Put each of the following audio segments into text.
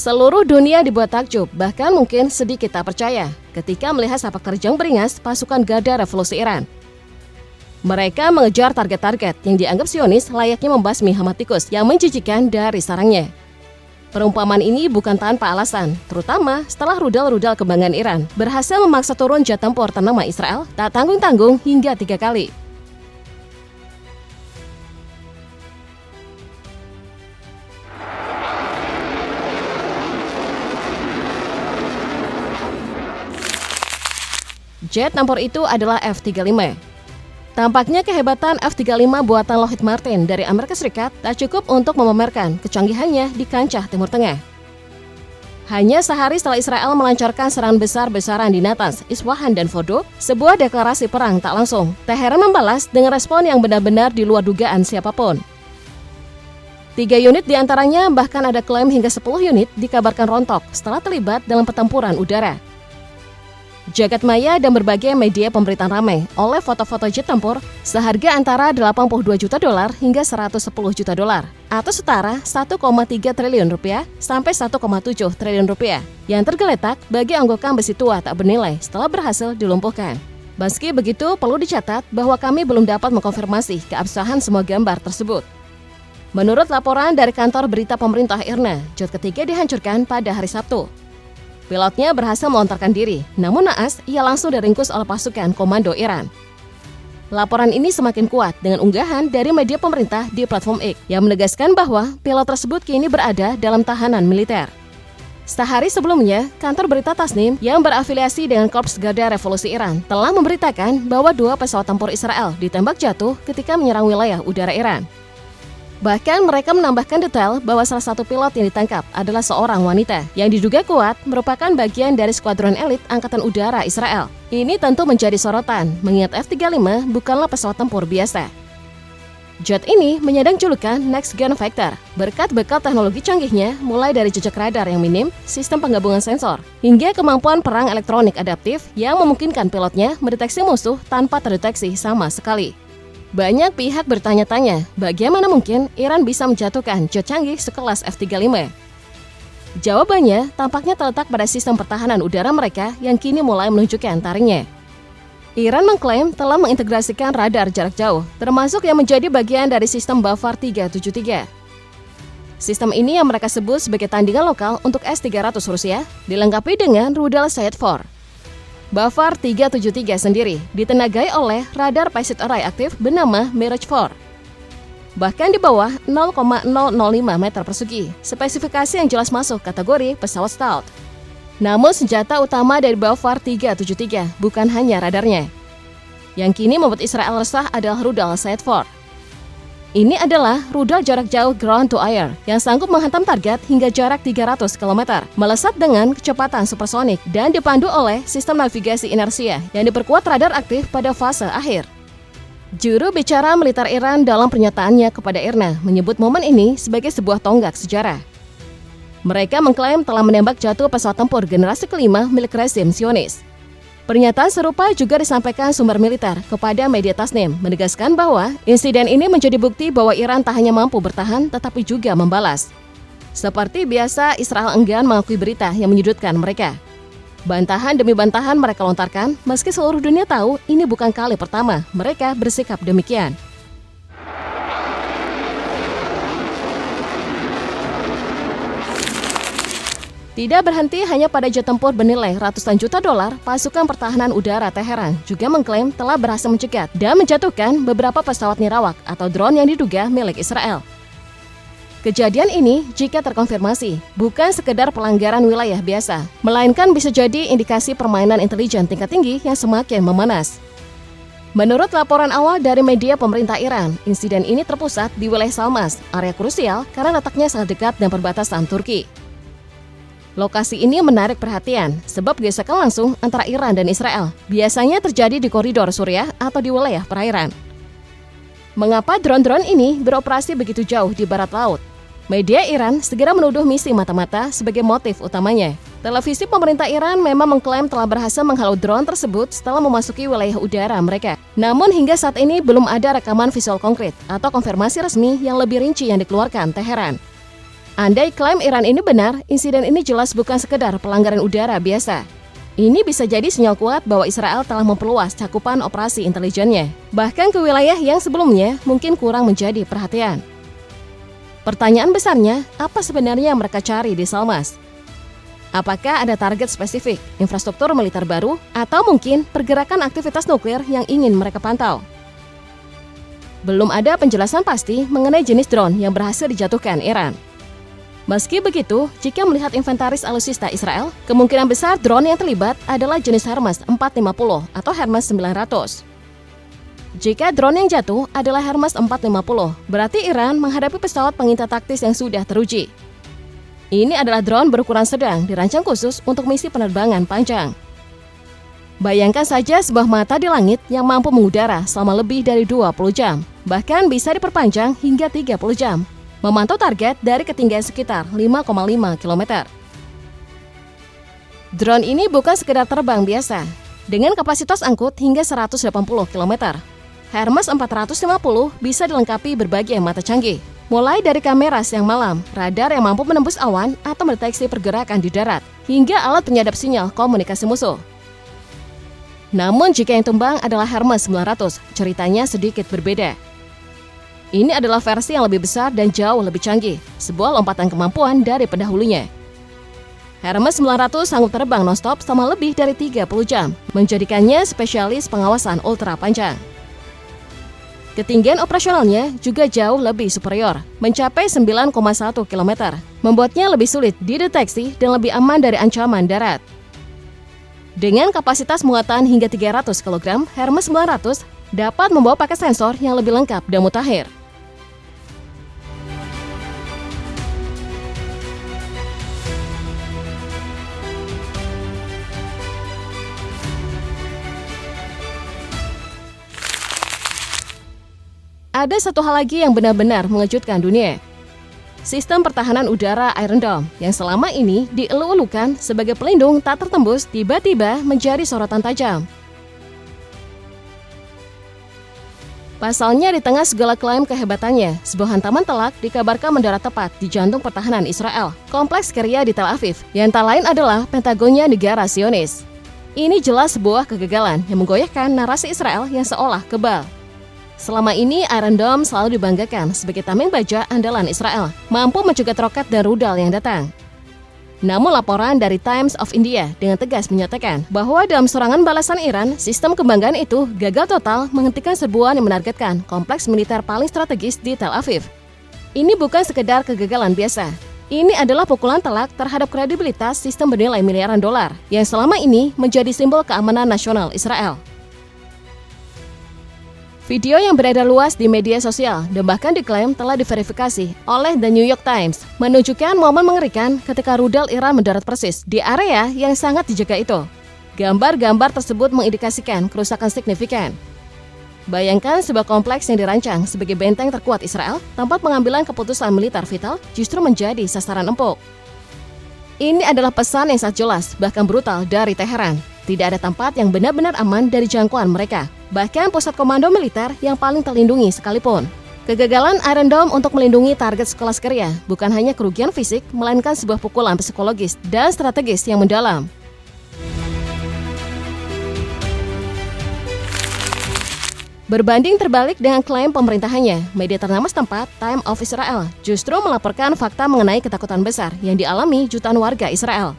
Seluruh dunia dibuat takjub, bahkan mungkin sedikit tak percaya ketika melihat sepak terjang beringas pasukan Garda Revolusi Iran. Mereka mengejar target-target yang dianggap Zionis layaknya membasmi hama tikus yang menjijikan dari sarangnya. Perumpamaan ini bukan tanpa alasan, terutama setelah rudal-rudal kebanggaan Iran berhasil memaksa turun jet tempur ternama Israel tak tanggung-tanggung hingga 3 kali. Jet tempur itu adalah F-35. Tampaknya kehebatan F-35 buatan Lockheed Martin dari Amerika Serikat tak cukup untuk memamerkan kecanggihannya di kancah Timur Tengah. Hanya sehari setelah Israel melancarkan serangan besar-besaran di Natanz, Isfahan, dan Fordo, sebuah deklarasi perang tak langsung, Teheran membalas dengan respon yang benar-benar di luar dugaan siapapun. 3 unit diantaranya bahkan ada klaim hingga 10 unit dikabarkan rontok setelah terlibat dalam pertempuran udara. Jagat maya dan berbagai media pemberitaan ramai oleh foto-foto jet tempur seharga antara 82 juta dolar hingga 110 juta dolar atau setara 1,3 triliun rupiah sampai 1,7 triliun rupiah yang tergeletak bagi anggokan besi tua tak bernilai setelah berhasil dilumpuhkan. Meski begitu, perlu dicatat bahwa kami belum dapat mengkonfirmasi keabsahan semua gambar tersebut. Menurut laporan dari kantor berita pemerintah IRNA, jet ketiga dihancurkan pada hari Sabtu. Pilotnya berhasil melontarkan diri, namun naas ia langsung diringkus oleh pasukan komando Iran. Laporan ini semakin kuat dengan unggahan dari media pemerintah di platform X yang menegaskan bahwa pilot tersebut kini berada dalam tahanan militer. Sehari sebelumnya, kantor berita Tasnim yang berafiliasi dengan Korps Garda Revolusi Iran telah memberitakan bahwa 2 pesawat tempur Israel ditembak jatuh ketika menyerang wilayah udara Iran. Bahkan mereka menambahkan detail bahwa salah satu pilot yang ditangkap adalah seorang wanita yang diduga kuat merupakan bagian dari skuadron elit Angkatan Udara Israel. Ini tentu menjadi sorotan, mengingat F-35 bukanlah pesawat tempur biasa. Jet ini menyandang julukan Next Gen Fighter berkat bekal teknologi canggihnya mulai dari jejak radar yang minim, sistem penggabungan sensor, hingga kemampuan perang elektronik adaptif yang memungkinkan pilotnya mendeteksi musuh tanpa terdeteksi sama sekali. Banyak pihak bertanya-tanya, bagaimana mungkin Iran bisa menjatuhkan jet canggih sekelas F-35? Jawabannya tampaknya terletak pada sistem pertahanan udara mereka yang kini mulai menunjukkan taringnya. Iran mengklaim telah mengintegrasikan radar jarak jauh, termasuk yang menjadi bagian dari sistem Bafar 373. Sistem ini yang mereka sebut sebagai tandingan lokal untuk S-300 Rusia, dilengkapi dengan rudal Shahed 4. Bafar 373 sendiri ditenagai oleh radar Passive Array aktif bernama Mirage 4. Bahkan di bawah 0,005 meter persegi, spesifikasi yang jelas masuk kategori pesawat stealth. Namun senjata utama dari Bafar 373 bukan hanya radarnya. Yang kini membuat Israel resah adalah rudal Shahed 4. Ini adalah rudal jarak jauh ground to air yang sanggup menghantam target hingga jarak 300 km, melesat dengan kecepatan supersonik dan dipandu oleh sistem navigasi inersia yang diperkuat radar aktif pada fase akhir. Juru bicara militer Iran dalam pernyataannya kepada IRNA menyebut momen ini sebagai sebuah tonggak sejarah. Mereka mengklaim telah menembak jatuh pesawat tempur generasi kelima milik rezim Zionis. Pernyataan serupa juga disampaikan sumber militer kepada media Tasnim, menegaskan bahwa insiden ini menjadi bukti bahwa Iran tak hanya mampu bertahan, tetapi juga membalas. Seperti biasa, Israel enggan mengakui berita yang menyudutkan mereka. Bantahan demi bantahan mereka lontarkan, meski seluruh dunia tahu ini bukan kali pertama mereka bersikap demikian. Tidak berhenti hanya pada jet tempur bernilai ratusan juta dolar, pasukan pertahanan udara Teheran juga mengklaim telah berhasil mencegat dan menjatuhkan beberapa pesawat nirawak atau drone yang diduga milik Israel. Kejadian ini, jika terkonfirmasi, bukan sekedar pelanggaran wilayah biasa, melainkan bisa jadi indikasi permainan intelijen tingkat tinggi yang semakin memanas. Menurut laporan awal dari media pemerintah Iran, insiden ini terpusat di wilayah Salmas, area krusial karena letaknya sangat dekat dengan perbatasan Turki. Lokasi ini menarik perhatian sebab gesekan langsung antara Iran dan Israel biasanya terjadi di koridor Suriah atau di wilayah perairan. Mengapa drone-drone ini beroperasi begitu jauh di barat laut? Media Iran segera menuduh misi mata-mata sebagai motif utamanya. Televisi pemerintah Iran memang mengklaim telah berhasil menghalau drone tersebut setelah memasuki wilayah udara mereka. Namun hingga saat ini belum ada rekaman visual konkret atau konfirmasi resmi yang lebih rinci yang dikeluarkan Teheran. Andai klaim Iran ini benar, insiden ini jelas bukan sekedar pelanggaran udara biasa. Ini bisa jadi sinyal kuat bahwa Israel telah memperluas cakupan operasi intelijennya, bahkan ke wilayah yang sebelumnya mungkin kurang menjadi perhatian. Pertanyaan besarnya, apa sebenarnya yang mereka cari di Salmas? Apakah ada target spesifik, infrastruktur militer baru, atau mungkin pergerakan aktivitas nuklir yang ingin mereka pantau? Belum ada penjelasan pasti mengenai jenis drone yang berhasil dijatuhkan Iran. Meski begitu, jika melihat inventaris alutsista Israel, kemungkinan besar drone yang terlibat adalah jenis Hermes 450 atau Hermes 900. Jika drone yang jatuh adalah Hermes 450, berarti Iran menghadapi pesawat pengintai taktis yang sudah teruji. Ini adalah drone berukuran sedang dirancang khusus untuk misi penerbangan panjang. Bayangkan saja sebuah mata di langit yang mampu mengudara selama lebih dari 20 jam, bahkan bisa diperpanjang hingga 30 jam. Memantau target dari ketinggian sekitar 5,5 km. Drone ini bukan sekedar terbang biasa, dengan kapasitas angkut hingga 180 km. Hermes 450 bisa dilengkapi berbagai mata canggih, mulai dari kamera siang malam, radar yang mampu menembus awan atau mendeteksi pergerakan di darat, hingga alat penyadap sinyal komunikasi musuh. Namun jika yang tumbang adalah Hermes 900, ceritanya sedikit berbeda. Ini adalah versi yang lebih besar dan jauh lebih canggih, sebuah lompatan kemampuan dari pendahulunya. Hermes 900 sanggup terbang non-stop selama lebih dari 30 jam, menjadikannya spesialis pengawasan ultra panjang. Ketinggian operasionalnya juga jauh lebih superior, mencapai 9,1 km, membuatnya lebih sulit dideteksi dan lebih aman dari ancaman darat. Dengan kapasitas muatan hingga 300 kg, Hermes 900 dapat membawa paket sensor yang lebih lengkap dan mutakhir. Ada satu hal lagi yang benar-benar mengejutkan dunia. Sistem pertahanan udara Iron Dome yang selama ini dielu-elukan sebagai pelindung tak tertembus tiba-tiba menjadi sorotan tajam. Pasalnya di tengah segala klaim kehebatannya, sebuah hantaman telak dikabarkan mendarat tepat di jantung pertahanan Israel, kompleks Kiryat di Tel Aviv, yang tak lain adalah Pentagonnya negara Zionis. Ini jelas sebuah kegagalan yang menggoyahkan narasi Israel yang seolah kebal. Selama ini Iron Dome selalu dibanggakan sebagai tameng baja andalan Israel, mampu mencegat roket dan rudal yang datang. Namun laporan dari Times of India dengan tegas menyatakan bahwa dalam serangan balasan Iran, sistem kebanggaan itu gagal total menghentikan serbuan yang menargetkan kompleks militer paling strategis di Tel Aviv. Ini bukan sekedar kegagalan biasa. Ini adalah pukulan telak terhadap kredibilitas sistem bernilai miliaran dolar yang selama ini menjadi simbol keamanan nasional Israel. Video yang beredar luas di media sosial dan bahkan diklaim telah diverifikasi oleh The New York Times menunjukkan momen mengerikan ketika rudal Iran mendarat persis di area yang sangat dijaga itu. Gambar-gambar tersebut mengindikasikan kerusakan signifikan. Bayangkan sebuah kompleks yang dirancang sebagai benteng terkuat Israel, tempat pengambilan keputusan militer vital, justru menjadi sasaran empuk. Ini adalah pesan yang sangat jelas, bahkan brutal dari Teheran. Tidak ada tempat yang benar-benar aman dari jangkauan mereka, bahkan pusat komando militer yang paling terlindungi sekalipun. Kegagalan Iron Dome untuk melindungi target sekelas Kiryat bukan hanya kerugian fisik, melainkan sebuah pukulan psikologis dan strategis yang mendalam. Berbanding terbalik dengan klaim pemerintahannya, media ternama setempat, Time of Israel, justru melaporkan fakta mengenai ketakutan besar yang dialami jutaan warga Israel.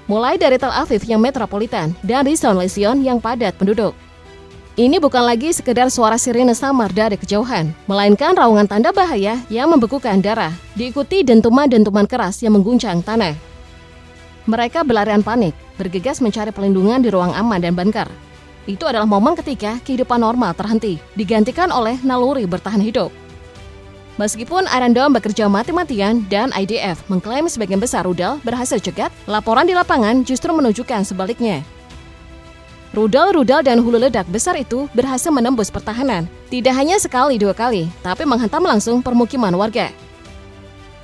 Mulai dari Tel Aviv yang metropolitan dan Rishon LeZion yang padat penduduk. Ini bukan lagi sekedar suara sirine samar dari kejauhan, melainkan raungan tanda bahaya yang membekukan darah, diikuti dentuman-dentuman keras yang mengguncang tanah. Mereka berlarian panik, bergegas mencari perlindungan di ruang aman dan bunker. Itu adalah momen ketika kehidupan normal terhenti, digantikan oleh naluri bertahan hidup. Meskipun Iron Dome bekerja mati-matian dan IDF mengklaim sebagian besar rudal berhasil cegat, laporan di lapangan justru menunjukkan sebaliknya. Rudal-rudal dan hulu ledak besar itu berhasil menembus pertahanan, tidak hanya sekali dua kali, tapi menghantam langsung permukiman warga.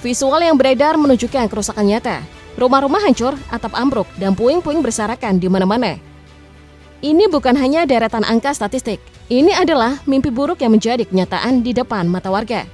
Visual yang beredar menunjukkan kerusakan nyata. Rumah-rumah hancur, atap ambruk, dan puing-puing berserakan di mana-mana. Ini bukan hanya deretan angka statistik, ini adalah mimpi buruk yang menjadi kenyataan di depan mata warga.